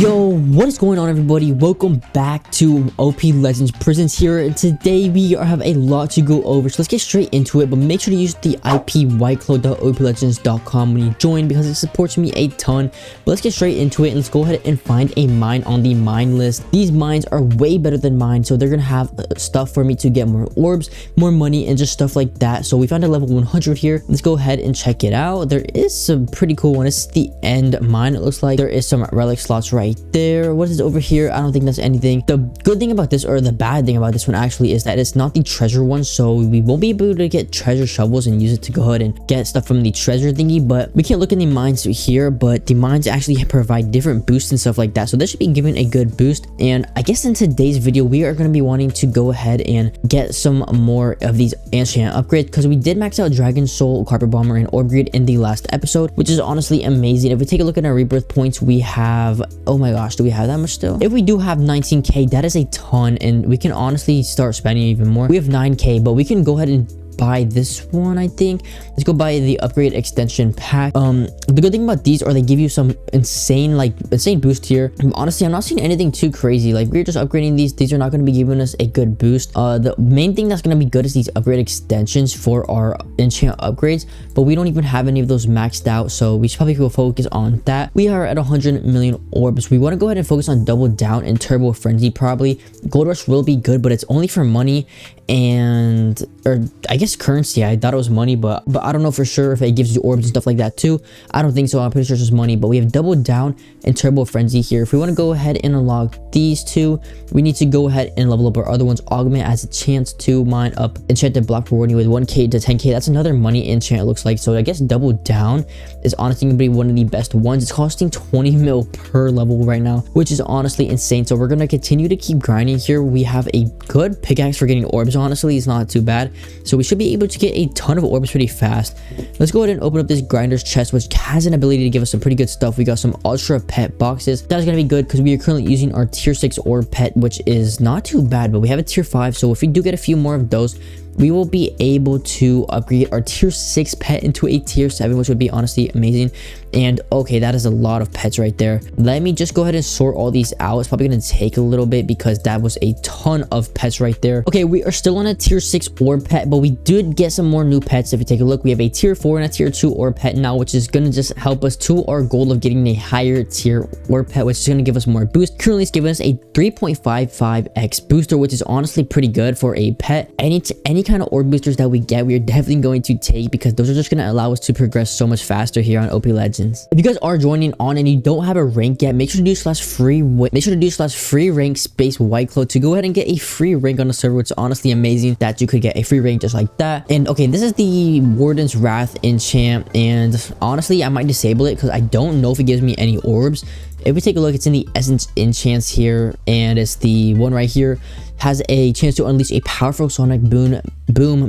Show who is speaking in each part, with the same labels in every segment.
Speaker 1: Yo, what is going on, everybody? Welcome back to OP Legends Prisons here, and today we have a lot to go over, so let's get straight into it. But make sure to use the IP whitecloud.oplegends.com when you join, because it supports me a ton. But let's get straight into it, and let's go ahead and find a mine on the mine list. These mines are way better than mine, so they're gonna have stuff for me to get more orbs, more money, and just stuff like that. So we found a level 100 here. Let's go ahead and check it out. There is some pretty cool one. It's the end mine. It looks like there is some relic slots right there. What is over here? I don't think that's anything. The good thing about this, or the bad thing about this one actually, is that it's not the treasure one, so we won't be able to get treasure shovels and use it to go ahead and get stuff from the treasure thingy. But we can't look in the mines here, but the mines actually provide different boosts and stuff like that, so this should be giving a good boost. And I guess in today's video we are going to be wanting to go ahead and get some more of these enchant upgrades, because we did max out Dragon Soul, Carpet Bomber, and Orb Grid in the last episode, which is honestly amazing. If we take a look at our rebirth points, we have, oh my gosh, do we have that much still? If we do have 19k, that is a ton, and we can honestly start spending even more. We have 9k, but we can go ahead and buy this one. I think let's go buy the upgrade extension pack. The good thing about these are they give you some insane boost here. Honestly, I'm not seeing anything too crazy. Like, we're just upgrading these are not going to be giving us a good boost. The main thing that's going to be good is these upgrade extensions for our enchant upgrades, but we don't even have any of those maxed out, so we should probably go focus on that. We are at 100 million orbs. We want to go ahead and focus on Double Down and Turbo Frenzy. Probably Gold Rush will be good, but it's only for money and, or I guess currency. I thought it was money, but I don't know for sure if it gives you orbs and stuff like that too. I don't think so. I'm pretty sure it's just money. But we have Double Down and Turbo Frenzy here. If we want to go ahead and unlock these two, we need to go ahead and level up our other ones. Augment has a chance to mine up enchanted block rewarding with 1k to 10k. That's another money enchant, it looks like. So I guess Double Down is honestly going to be one of the best ones. It's costing 20 mil per level right now, which is honestly insane. So we're going to continue to keep grinding here. We have a good pickaxe for getting orbs. Honestly, it's not too bad, so we should be able to get a ton of orbs pretty fast. Let's go ahead and open up this grinder's chest, which has an ability to give us some pretty good stuff. We got some ultra pet boxes. That is going to be good because we are currently using our tier 6 orb pet, which is not too bad, but we have a tier 5, so if we do get a few more of those, we will be able to upgrade our tier 6 pet into a tier 7, which would be honestly amazing. And okay, that is a lot of pets right there. Let me just go ahead and sort all these out. It's probably going to take a little bit because that was a ton of pets right there. Okay, we are still on a tier 6 orb pet, but we did get some more new pets. If you take a look, we have a tier 4 and a tier 2 orb pet now, which is going to just help us to our goal of getting a higher tier orb pet, which is going to give us more boost. Currently, it's giving us a 3.55x booster, which is honestly pretty good for a pet. Any kind of orb boosters that we get, we are definitely going to take, because those are just going to allow us to progress so much faster here on OP Legends. If you guys are joining on and you don't have a rank yet, make sure to do /free rank space whitecloud to go ahead and get a free rank on the server, which is honestly amazing that you could get a free rank just like that. And okay, this is the Warden's Wrath enchant, and honestly I might disable it because I don't know if it gives me any orbs. If we take a look, it's in the Essence Enchants here, and it's the one right here. Has a chance to unleash a powerful sonic boom,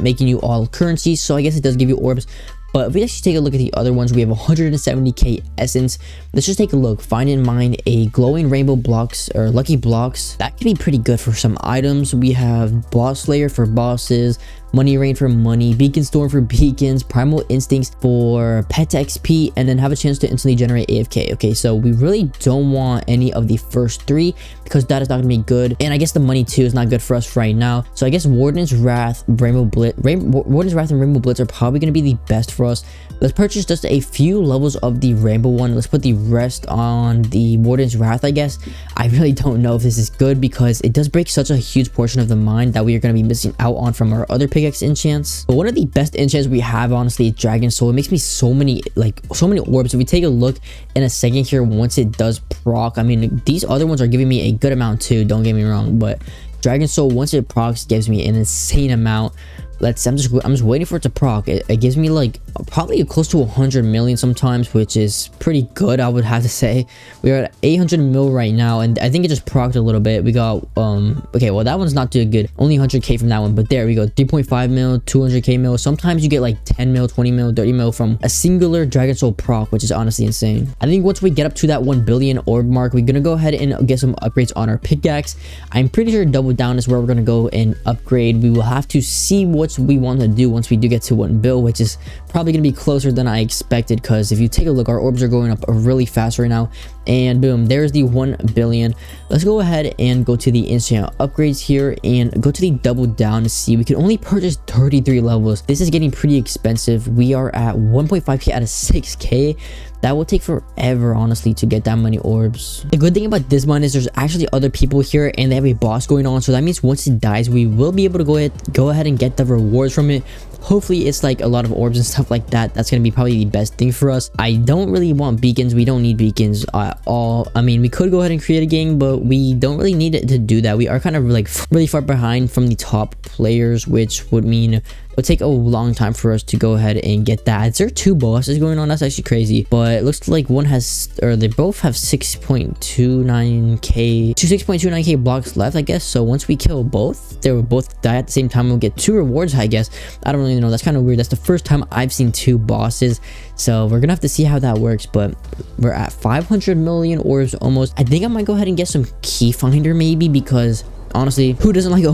Speaker 1: making you all currency. So I guess it does give you orbs. But if we actually take a look at the other ones, we have 170k essence. Let's just take a look. Find and mine a glowing rainbow blocks, or lucky blocks. That could be pretty good for some items. We have Boss Slayer for bosses, Money Rain for money, Beacon Storm for beacons, Primal Instincts for pet XP, and then have a chance to instantly generate AFK. Okay, so we really don't want any of the first three because that is not going to be good. And I guess the money too is not good for us right now. So I guess Warden's Wrath, Warden's Wrath and Rainbow Blitz are probably going to be the best for us. Let's purchase just a few levels of the Rainbow one. Let's put the rest on the Warden's Wrath, I guess. I really don't know if this is good because it does break such a huge portion of the mine that we are going to be missing out on from our other pickaxe enchants. But one of the best enchants we have, honestly, is Dragon Soul. It makes me so many orbs. If we take a look in a second here, once it does proc, I mean, these other ones are giving me a good amount too, don't get me wrong, but Dragon Soul, once it procs, gives me an insane amount. I'm just waiting for it to proc. It gives me like probably close to 100 million sometimes, which is pretty good, I would have to say. We are at 800 mil right now, and I think it just procced a little bit. We got okay, well, that one's not too good, only 100k from that one, but there we go. 3.5 mil, 200k mil. Sometimes you get like 10 mil, 20 mil, 30 mil from a singular Dragon Soul proc, which is honestly insane. I think once we get up to that 1 billion orb mark, we're gonna go ahead and get some upgrades on our pickaxe. I'm pretty sure Double Down is where we're gonna go and upgrade. We will have to see what what we want to do once we do get to 1 bill, which is probably going to be closer than I expected, because if you take a look, our orbs are going up really fast right now. And boom, there's the 1 billion. Let's go ahead and go to the instant upgrades here and go to the double down to see. We can only purchase 33 levels. This is getting pretty expensive. We are at 1.5k out of 6k. That will take forever, honestly, to get that many orbs. The good thing about this one is there's actually other people here and they have a boss going on, so that means once it dies, we will be able to go ahead and get the rewards from it. Hopefully it's like a lot of orbs and stuff like that. That's gonna be probably the best thing for us. I don't really want beacons. We don't need beacons at all. I mean, we could go ahead and create a gang, but we don't really need it to do that. We are kind of like really far behind from the top players, which would mean it would take a long time for us to go ahead and get that. Is there 2 bosses going on? That's actually crazy. But it looks like one has, or they both have 6.29k blocks left, I guess. So once we kill both, they will both die at the same time. We'll get 2 rewards, I guess. I don't really know. That's kind of weird. That's the first time I've seen 2 bosses. So we're gonna have to see how that works. But we're at 500 million orbs almost. I think I might go ahead and get some key finder maybe, because honestly, who doesn't like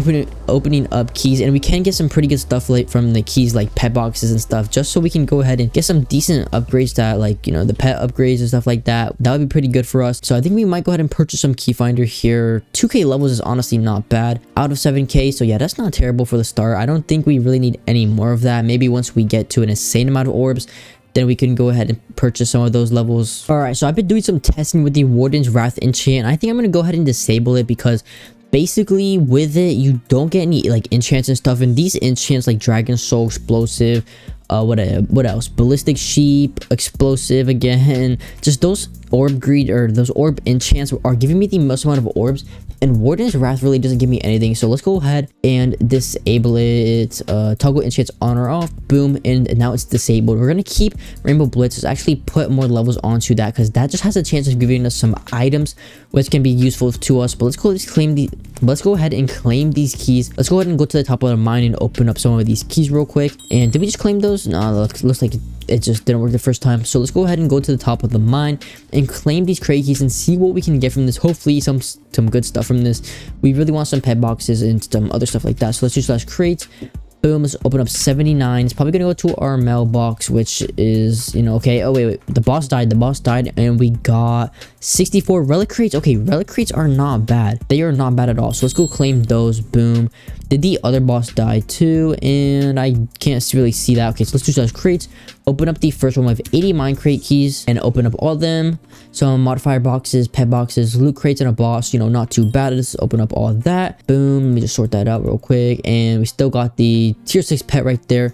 Speaker 1: opening up keys? And we can get some pretty good stuff like from the keys, like pet boxes and stuff, just so we can go ahead and get some decent upgrades that, like, you know, the pet upgrades and stuff like that. That would be pretty good for us. So I think we might go ahead and purchase some key finder here. 2k levels is honestly not bad out of 7k, so yeah, that's not terrible for the start. I don't think we really need any more of that. Maybe once we get to an insane amount of orbs, then we can go ahead and purchase some of those levels. All right, so I've been doing some testing with the Warden's Wrath enchant. I think I'm gonna go ahead and disable it, because basically with it you don't get any like enchants and stuff, and these enchants like Dragon Soul, Explosive, what else, Ballistic Sheep, Explosive again, just those orb greed or those orb enchants are giving me the most amount of orbs, and Warden's Wrath really doesn't give me anything. So let's go ahead and disable it. Toggle enchants on or off, boom, and now it's disabled. We're gonna keep Rainbow Blitz. Let's actually put more levels onto that, because that just has a chance of giving us some items which can be useful to us. But let's go ahead and claim these keys. Let's go ahead and go to the top of the mine and open up some of these keys real quick. And did we just claim those? No, looks like it just didn't work the first time. So let's go ahead and go to the top of the mine and claim these crate keys and see what we can get from this. Hopefully some good stuff from this. We really want some pet boxes and some other stuff like that. So let's do / crates. Boom, let's open up 79. It's probably gonna go to our mailbox, which is, you know, okay. Oh wait, the boss died, and we got 64 relic crates. Okay, relic crates are not bad. They are not bad at all. So let's go claim those. Boom. Did the other boss die too? And I can't really see that. Okay, so let's do / crates. Open up the first one with 80 mine crate keys and open up all of them. Some modifier boxes, pet boxes, loot crates, and a boss. You know, not too bad. Let's open up all of that. Boom. Let me just sort that out real quick. And we still got the tier 6 pet right there.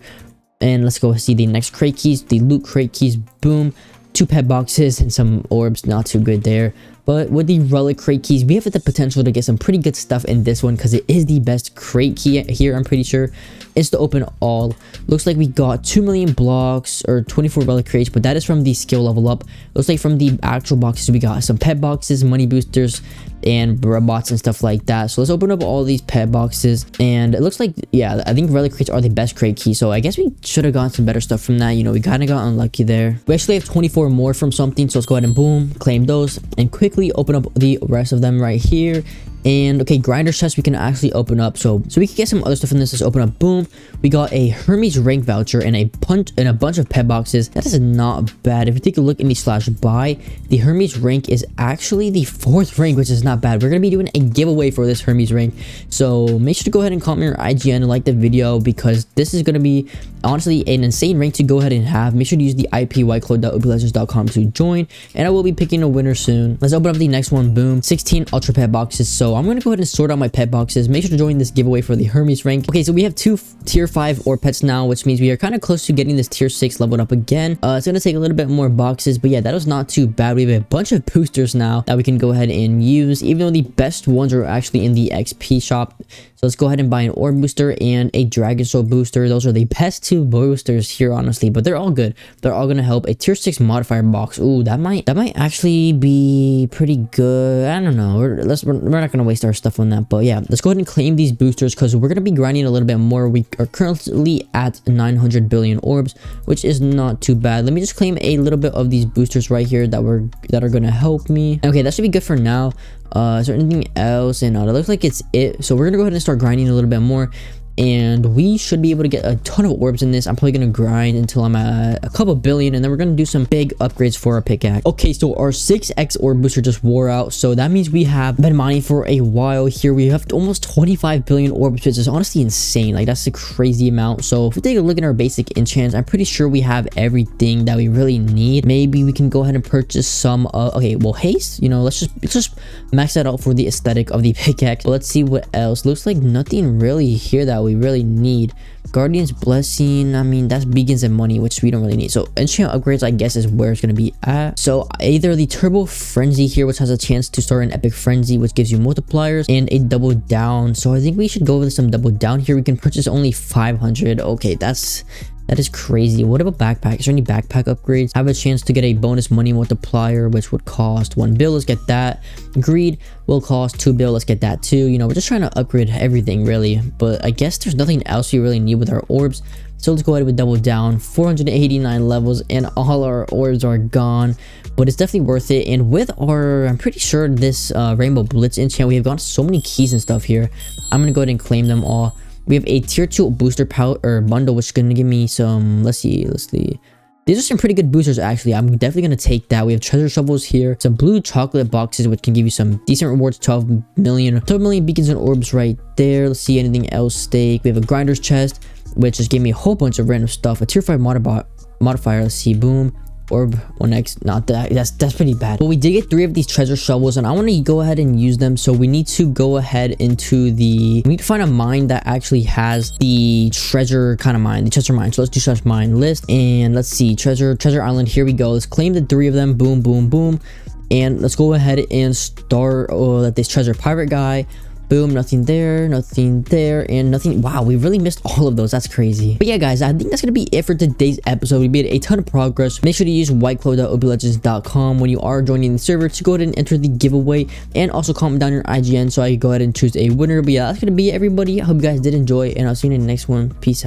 Speaker 1: And let's go see the next crate keys, the loot crate keys. Boom. 2 pet boxes and some orbs. Not too good there. But with the relic crate keys, we have the potential to get some pretty good stuff in this one, because it is the best crate key here, I'm pretty sure. It's to open all. Looks like we got 2 million blocks or 24 relic crates, but that is from the skill level up. Looks like from the actual boxes, we got some pet boxes, money boosters, and robots and stuff like that. So let's open up all these pet boxes, and it looks like, yeah, I think relic crates are the best crate key. So I guess we should have gotten some better stuff from that. You know, we kind of got unlucky there. We actually have 24 more from something, so let's go ahead and boom, claim those and quickly open up the rest of them right here. And okay, grinder chest we can actually open up, so we can get some other stuff in this. Let's open up. Boom, we got a Hermes rank voucher and a bunch of pet boxes. That is not bad. If you take a look in the /buy, the Hermes rank is actually the 4th rank, which is not bad. We're gonna be doing a giveaway for this Hermes rank, so make sure to go ahead and comment your IGN and like the video, because this is gonna be honestly an insane rank to go ahead and have. Make sure to use the ipyclo.oplegends.com to join, and I will be picking a winner soon. Let's open up the next one. Boom, 16 ultra pet boxes. So I'm gonna go ahead and sort out my pet boxes. Make sure to join this giveaway for the Hermes rank. Okay, so we have 2 tier 5 orb pets now, which means we are kind of close to getting this tier 6 leveled up again. It's gonna take a little bit more boxes, but yeah, that was not too bad. We have a bunch of boosters now that we can go ahead and use, even though the best ones are actually in the XP shop. So let's go ahead and buy an orb booster and a Dragon Soul booster. Those are the best 2 boosters here, honestly, but they're all good. They're all gonna help. A tier 6 modifier box. Ooh, that might actually be pretty good. I don't know. We're not gonna waste our stuff on that, but yeah, let's go ahead and claim these boosters, because we're gonna be grinding a little bit more. We are currently at 900 billion orbs, which is not too bad. Let me just claim a little bit of these boosters right here that are gonna help me. Okay, that should be good for now. Is there anything else? And it looks like it's it. So we're gonna go ahead and start grinding a little bit more. and we should be able to get a ton of orbs in this. I'm probably gonna grind until I'm at a couple billion, and then we're gonna do some big upgrades for our pickaxe. Okay, so our 6x orb booster just wore out, so that means we have been mining for a while here. We have almost 25 billion orbs, which is honestly insane. Like, that's a crazy amount. So if we take a look at our basic enchants, I'm pretty sure we have everything that we really need. Maybe we can go ahead and purchase some okay, well, haste, you know, let's just max that out for the aesthetic of the pickaxe. But let's see what else. Looks like nothing really here that we really need. Guardian's Blessing, I mean, that's beacons and money, which we don't really need. So enchant upgrades, I guess, is where it's going to be at. So either the Turbo Frenzy here, which has a chance to start an Epic Frenzy, which gives you multipliers, and a Double Down. So I think we should go with some Double Down here. We can purchase only 500. Okay, that is crazy. What about backpack? Is there any backpack upgrades? Have a chance to get a bonus money multiplier, which would cost 1 bill. Let's get that. Greed will cost 2 bill. Let's get that too. You know, we're just trying to upgrade everything really, but I guess there's nothing else we really need with our orbs. So let's go ahead with Double Down. 489 levels and all our orbs are gone, but it's definitely worth it. And with our, I'm pretty sure this Rainbow Blitz enchant, we have gotten so many keys and stuff here. I'm gonna go ahead and claim them all. We have a tier 2 booster pouch or bundle, which is going to give me some, let's see. These are some pretty good boosters, actually. I'm definitely going to take that. We have treasure shovels here, some blue chocolate boxes, which can give you some decent rewards. 12 million beacons and orbs right there. Let's see, anything else stake. We have a grinder's chest, which just gave me a whole bunch of random stuff. A tier 5 modifier. Let's see, boom. Orb 1x, not that, that's pretty bad. But we did get 3 of these treasure shovels, and I want to go ahead and use them. So we need to go ahead into we need to find a mine that actually has the treasure kind of mine, the treasure mine. So let's do such mine list, and let's see, treasure island. Here we go. Let's claim the 3 of them. Boom, boom, boom, and let's go ahead and start this treasure pirate guy. Boom, nothing there, and nothing. Wow, we really missed all of those. That's crazy. But yeah, guys, I think that's gonna be it for today's episode. We made a ton of progress. Make sure to use whiteclaw.oplegends.com when you are joining the server to go ahead and enter the giveaway, and also comment down your IGN so I can go ahead and choose a winner. But yeah, that's gonna be it, everybody. I hope you guys did enjoy, and I'll see you in the next one. Peace out.